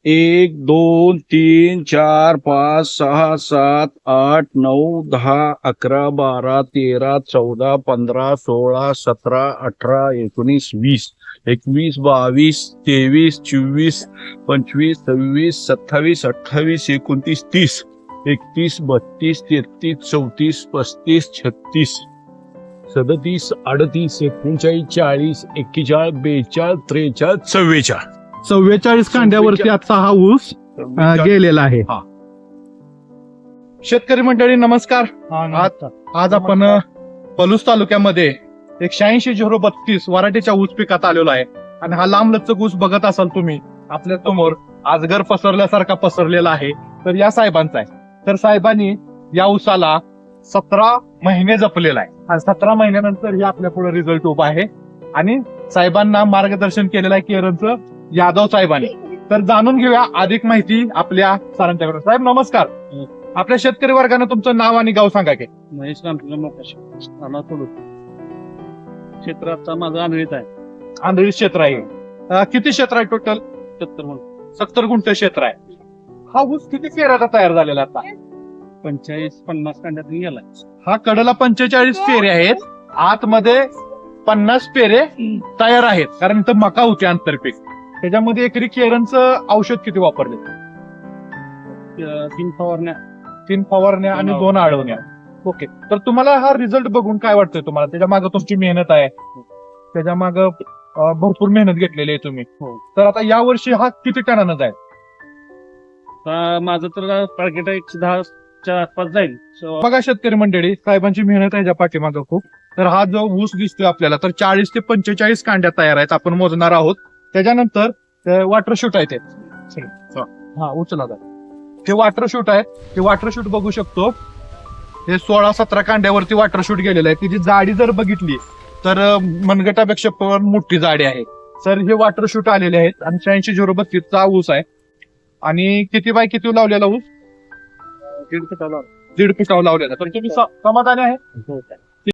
1 2 3 4 5 6 7 8 9 10 11 12 13 14 15 16 17 18 19 20 21 22 23 24 25 26 27 28 29 30 31 32 33 34 35 36 37 38 39 40 41 42 43 44 44 कांड्यावरती आजचा हा ऊस 44 गेलेला आहे. हा. शेतकरी मंडळी नमस्कार. आज आपण पलूस तालुक्यामध्ये 186-032 वराठीच्या ऊस पिकात आलेलो आहे आणि हा लांब लचक ऊस बघत असाल तुम्ही आपल्या समोर आजगर पसरल्यासारखा पसरलेला आहे. तर या साहेबांचा आहे. तर साहेबांनी या ऊसाला 17 महिने जपलेला आहे आणि 17 महिन्यानंतर हे आपल्या पुढे रिझल्ट उभा आहे आणि साहेबांना मार्गदर्शन केलेलं आहे केरळचं यादव साहेबांनी. तर जाणून घेऊया अधिक माहिती आपल्या सरांच्याकडून. साहेब नमस्कार. आपल्या शेतकरी वर्गानं तुमचं नाव आणि गाव सांगा की. महेश रामचंद्र मोकाशी क्षेत्राचा माझा आंधळीत आहे. आंधळी क्षेत्र आहे. किती क्षेत्र आहे टोटल? 70 गुंठ क्षेत्र आहे. हा ऊस किती फेऱ्याचा तयार झालेला आता? 45-50 कांड्यात गेलाय. हा कडला 45 फेरे आहेत, आतमध्ये 50 फेरे तयार आहेत, कारण इथं मका होती आंतरपीक. त्याच्यामध्ये एकरी केरनचं औषध किती वापरले? 3 फवारण्या. 3 फवारण्या आणि 2 आळवण्या. ओके. तर तुम्हाला हा रिझल्ट बघून काय वाटतंय तुम्हाला? त्याच्या मागे तुमची मेहनत आहे, त्याच्या मागे भरपूर मेहनत घेतलेली आहे तुम्ही. हो. तर आता या वर्षी हा किती टनानं जाईल? माझं तर टार्गेट आहे 110च्या आसपास जाईल. बघा शेतकरी मंडळी, साहेबांची मेहनत आहे ज्या पाठीमागं खूप. तर हा जो ऊस दिसतोय आपल्याला, तर 40 ते 45 कांड्या तयार आहेत. आपण मोजणार आहोत. त्याच्यानंतर वॉटर शूट आहे ते. हा उचला जा. हे वॉटर शूट आहे. हे वॉटर शूट बघू शकतो. हे 16-17 कांड्यावरती वॉटर शूट गेलेलं आहे. तिची जाडी जर बघितली तर मनगटापेक्षा पण मोठी जाडी आहे. तर हे वॉटर शूट आलेले आहेत आणि 86-032 ऊस आहे. आणि किती बाय किती लावलेला ऊस? 1.5 फुटाला. 1.5 फुटावर लावलेला. तर तुम्ही समाधानी आहे?